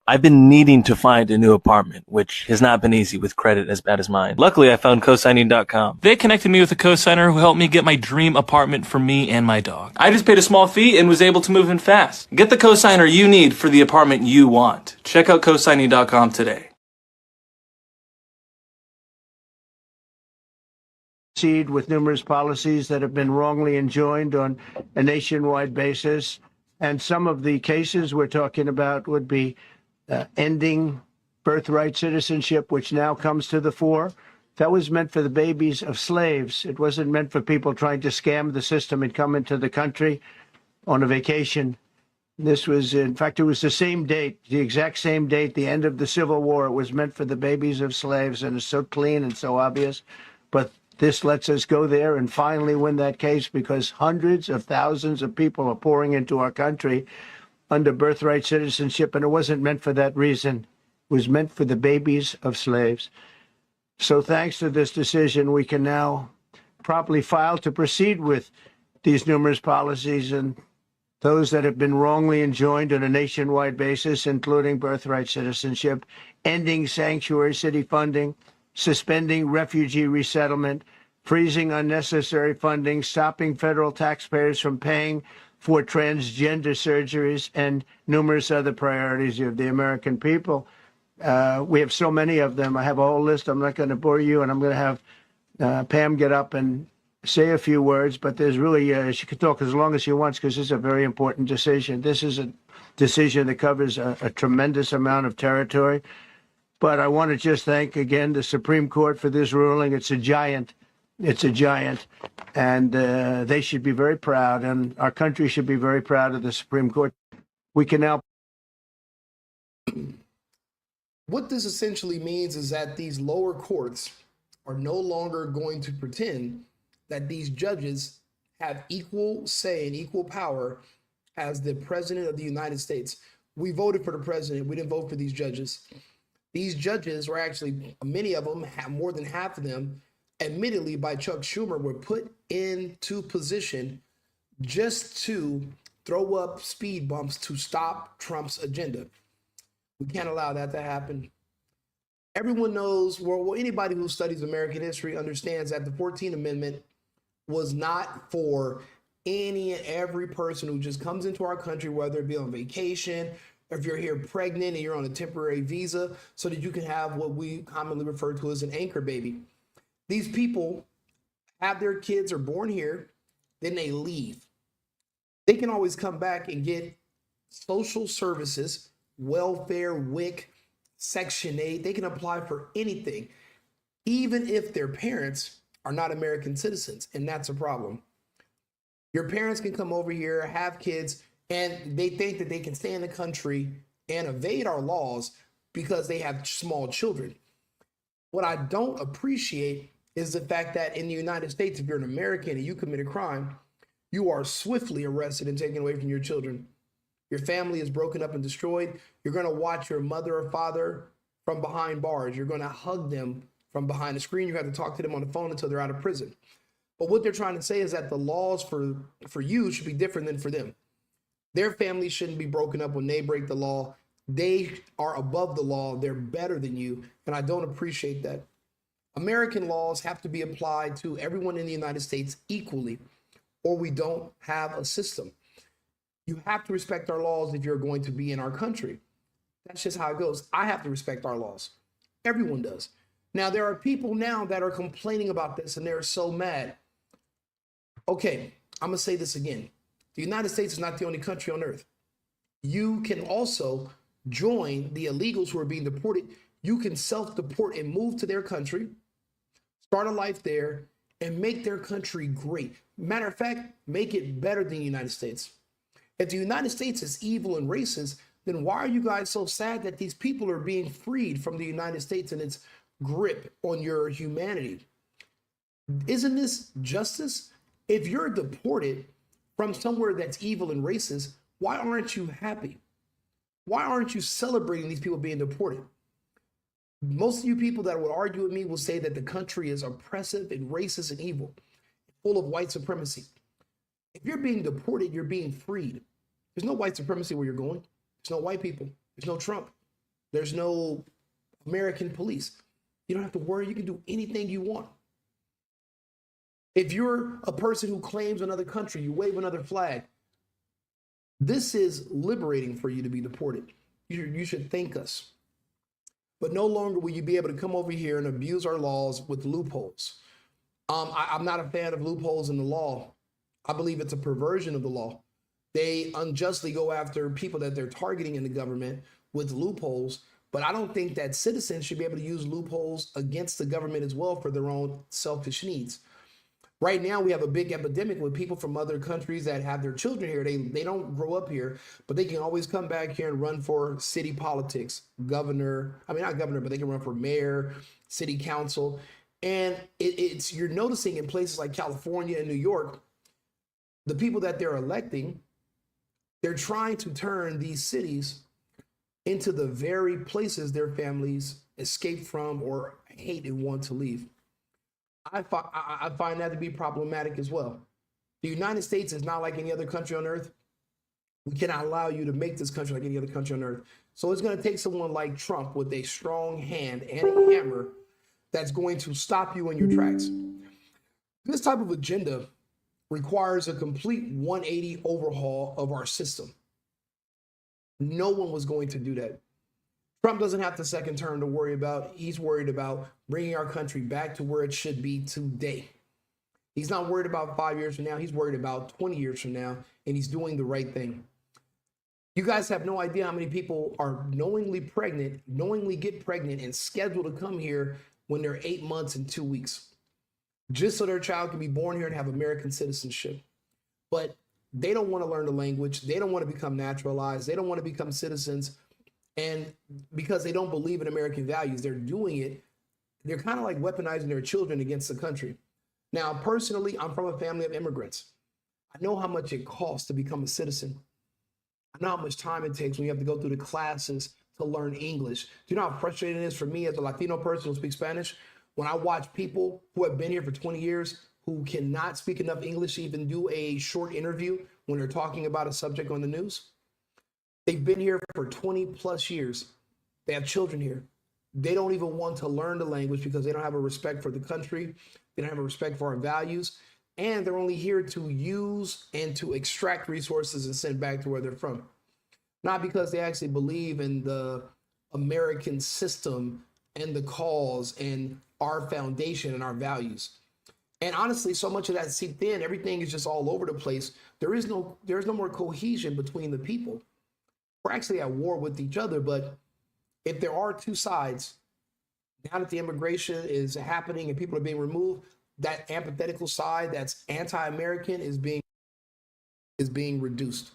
I've been needing to find a new apartment, which has not been easy with credit as bad as mine. Luckily, I found cosigning.com. They connected me with a cosigner who helped me get my dream apartment for me and my dog. I just paid a small fee and was able to move in fast. Get the cosigner you need for the apartment you want. Check out cosigning.com today. Proceed with numerous policies that have been wrongly enjoined on a nationwide basis. And some of the cases we're talking about would be ending birthright citizenship, which now comes to the fore. That was meant for the babies of slaves. It wasn't meant for people trying to scam the system and come into the country on a vacation. This was, in fact, it was the same date, the exact same date, the end of the Civil War. It was meant for the babies of slaves, and it's so clean and so obvious. But this lets us go there and finally win that case, because hundreds of thousands of people are pouring into our country under birthright citizenship, and it wasn't meant for that reason. It was meant for the babies of slaves. So thanks to this decision, we can now properly file to proceed with these numerous policies and those that have been wrongly enjoined on a nationwide basis, including birthright citizenship, ending sanctuary city funding, suspending refugee resettlement, freezing unnecessary funding, stopping federal taxpayers from paying for transgender surgeries, and numerous other priorities of the American people. We have so many of them. I have a whole list. I'm not going to bore you, and I'm going to have Pam get up and say a few words, but there's really, she could talk as long as she wants, because this is a very important decision. This is a decision that covers a tremendous amount of territory. But I want to just thank again the Supreme Court for this ruling. It's a giant. It's a giant. And they should be very proud, and our country should be very proud of the Supreme Court. We can now. What this essentially means is that these lower courts are no longer going to pretend that these judges have equal say and equal power as the president of the United States. We voted for the president. We didn't vote for these judges. These judges were actually, many of them, more than half of them, admittedly by Chuck Schumer, were put into position just to throw up speed bumps to stop Trump's agenda. We can't allow that to happen. Everyone knows, well, anybody who studies American history understands that the 14th Amendment was not for any and every person who just comes into our country, whether it be on vacation, or if you're here pregnant and you're on a temporary visa, so that you can have what we commonly refer to as an anchor baby. These people have their kids are born here, then they leave. They can always come back and get social services, welfare, WIC, Section 8. They can apply for anything, even if their parents are not American citizens, and that's a problem. Your parents can come over here, have kids, and they think that they can stay in the country and evade our laws because they have small children. What I don't appreciate is the fact that in the United States, if you're an American and you commit a crime, you are swiftly arrested and taken away from your children. Your family is broken up and destroyed. You're going to watch your mother or father from behind bars. You're going to hug them from behind the screen. You have to talk to them on the phone until they're out of prison. But what they're trying to say is that the laws for you should be different than for them. Their families shouldn't be broken up when they break the law. They are above the law. They're better than you. And I don't appreciate that. American laws have to be applied to everyone in the United States equally, or we don't have a system. You have to respect our laws if you're going to be in our country. That's just how it goes. I have to respect our laws. Everyone does. Now, there are people now that are complaining about this and they're so mad. Okay, I'm going to say this again. The United States is not the only country on earth. You can also join the illegals who are being deported. You can self-deport and move to their country, start a life there, and make their country great. Matter of fact, make it better than the United States. If the United States is evil and racist, then why are you guys so sad that these people are being freed from the United States and its grip on your humanity? Isn't this justice? If you're deported from somewhere that's evil and racist, why aren't you happy? Why aren't you celebrating these people being deported? Most of you people that would argue with me will say that the country is oppressive and racist and evil, full of white supremacy. If you're being deported, you're being freed. There's no white supremacy where you're going. There's no white people. There's no Trump. There's no American police. You don't have to worry. You can do anything you want. If you're a person who claims another country, you wave another flag, this is liberating for you to be deported. You should thank us. But no longer will you be able to come over here and abuse our laws with loopholes. I'm not a fan of loopholes in the law. I believe it's a perversion of the law. They unjustly go after people that they're targeting in the government with loopholes, but I don't think that citizens should be able to use loopholes against the government as well for their own selfish needs. Right now, we have a big epidemic with people from other countries that have their children here. They don't grow up here, but they can always come back here and run for city politics, governor. I mean, not governor, but they can run for mayor, city council. And you're noticing in places like California and New York, the people that they're electing, they're trying to turn these cities into the very places their families escape from or hate and want to leave. I find that to be problematic as well. The United States is not like any other country on earth. We cannot allow you to make this country like any other country on earth. So it's going to take someone like Trump with a strong hand and a hammer that's going to stop you in your tracks. This type of agenda requires a complete 180 overhaul of our system. No one was going to do that. Trump doesn't have the second term to worry about. He's worried about bringing our country back to where it should be today. He's not worried about 5 years from now. He's worried about 20 years from now, and he's doing the right thing. You guys have no idea how many people are knowingly get pregnant and scheduled to come here when they're 8 months and 2 weeks, just so their child can be born here and have American citizenship. But they don't want to learn the language. They don't want to become naturalized. They don't want to become citizens. And because they don't believe in American values, they're doing it. They're kind of like weaponizing their children against the country. Now, personally, I'm from a family of immigrants. I know how much it costs to become a citizen. I know how much time it takes when you have to go through the classes to learn English. Do you know how frustrating it is for me as a Latino person who speaks Spanish when I watch people who have been here for 20 years who cannot speak enough English to even do a short interview when they're talking about a subject on the news? They've been here for 20 plus years. They have children here. They don't even want to learn the language because they don't have a respect for the country. They don't have a respect for our values. And they're only here to use and to extract resources and send back to where they're from. Not because they actually believe in the American system and the cause and our foundation and our values. And honestly, so much of that seeped in. Everything is just all over the place. There's no more cohesion between the people. We're actually at war with each other, but if there are two sides, now that the immigration is happening and people are being removed, that antithetical side that's anti-American is being reduced.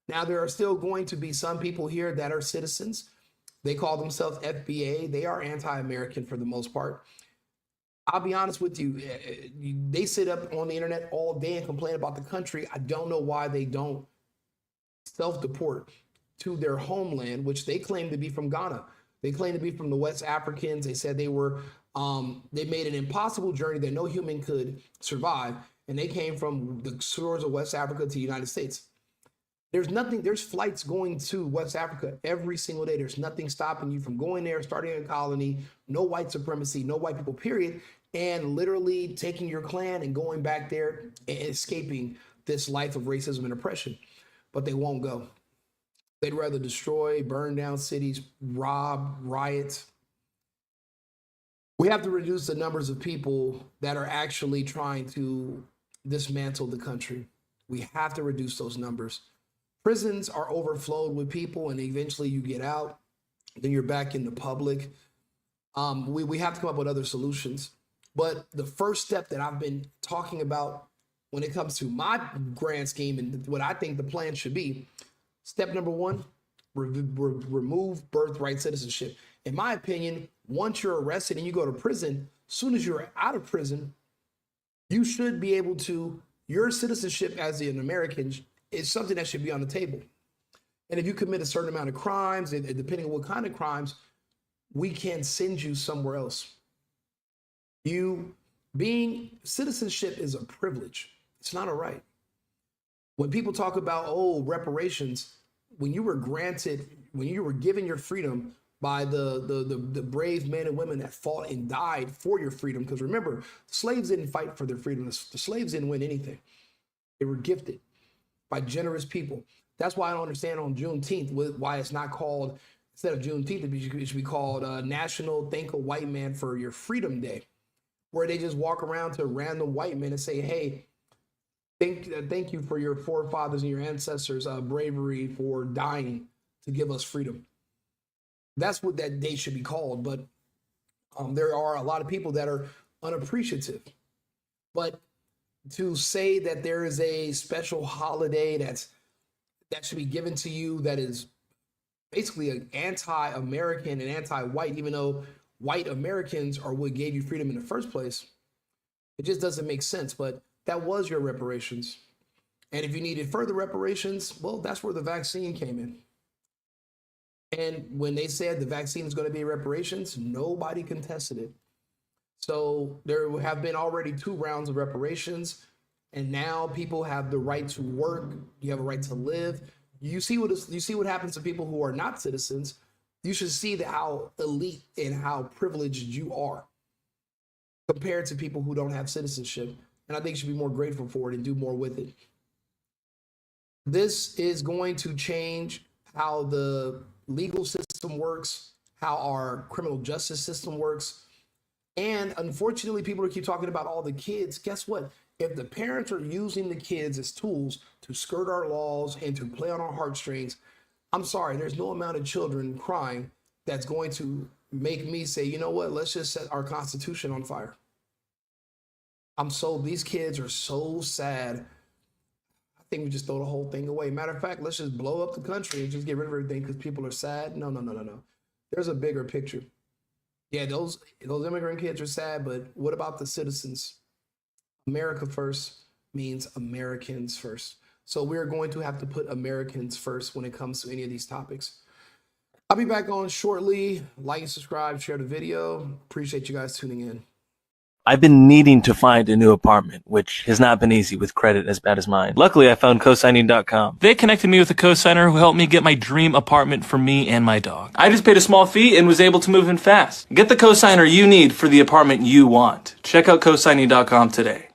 Now, there are still going to be some people here that are citizens. They call themselves FBA. They are anti-American for the most part. I'll be honest with you. They sit up on the internet all day and complain about the country. I don't know why they don't self-deport to their homeland, which they claim to be from Ghana. They claim to be from the West Africans. They said they made an impossible journey that no human could survive. And they came from the shores of West Africa to the United States. There's flights going to West Africa every single day. There's nothing stopping you from going there, starting a colony, no white supremacy, no white people, period. And literally taking your clan and going back there and escaping this life of racism and oppression. But they won't go. They'd rather destroy, burn down cities, rob, riot. We have to reduce the numbers of people that are actually trying to dismantle the country. We have to reduce those numbers. Prisons are overflowed with people, and eventually you get out, then you're back in the public. We have to come up with other solutions. But the first step that I've been talking about when it comes to my grand scheme and what I think the plan should be, step number one, remove birthright citizenship. In my opinion, once you're arrested and you go to prison, as soon as you're out of prison, you should be able to, your citizenship as an American is something that should be on the table. And if you commit a certain amount of crimes, and depending on what kind of crimes, we can send you somewhere else. Citizenship is a privilege. It's not a right. When people talk about, reparations, when you were given your freedom, by the brave men and women that fought and died for your freedom. Because remember, the slaves didn't fight for their freedom. The slaves didn't win anything. They were gifted by generous people. That's why I don't understand on Juneteenth why it's not called, instead of Juneteenth, it should be called National Thank a White Man for Your Freedom Day, where they just walk around to random white men and say, hey, thank you for your forefathers and your ancestors' bravery for dying to give us freedom. That's what that day should be called. But there are a lot of people that are unappreciative. But to say that there is a special holiday that should be given to you that is basically an anti-American and anti-white, even though white Americans are what gave you freedom in the first place, it just doesn't make sense. But that was your reparations. And if you needed further reparations, well, that's where the vaccine came in. And when they said the vaccine is going to be reparations, nobody contested it. So there have been already 2 rounds of reparations, and now people have the right to work. You have a right to live. You see what happens to people who are not citizens. You should see how elite and how privileged you are compared to people who don't have citizenship. And I think you should be more grateful for it and do more with it. This is going to change how the legal system works, how our criminal justice system works. And unfortunately, people keep talking about all the kids. Guess what? If the parents are using the kids as tools to skirt our laws and to play on our heartstrings, I'm sorry, there's no amount of children crying that's going to make me say, you know what, let's just set our Constitution on fire. These kids are so sad. I think we just throw the whole thing away. Matter of fact, let's just blow up the country and just get rid of everything because people are sad. No. There's a bigger picture. Yeah, those immigrant kids are sad, but what about the citizens? America first means Americans first. So we're going to have to put Americans first when it comes to any of these topics. I'll be back on shortly. Like and subscribe, share the video. Appreciate you guys tuning in. I've been needing to find a new apartment, which has not been easy with credit as bad as mine. Luckily, I found cosigning.com. They connected me with a cosigner who helped me get my dream apartment for me and my dog. I just paid a small fee and was able to move in fast. Get the cosigner you need for the apartment you want. Check out cosigning.com today.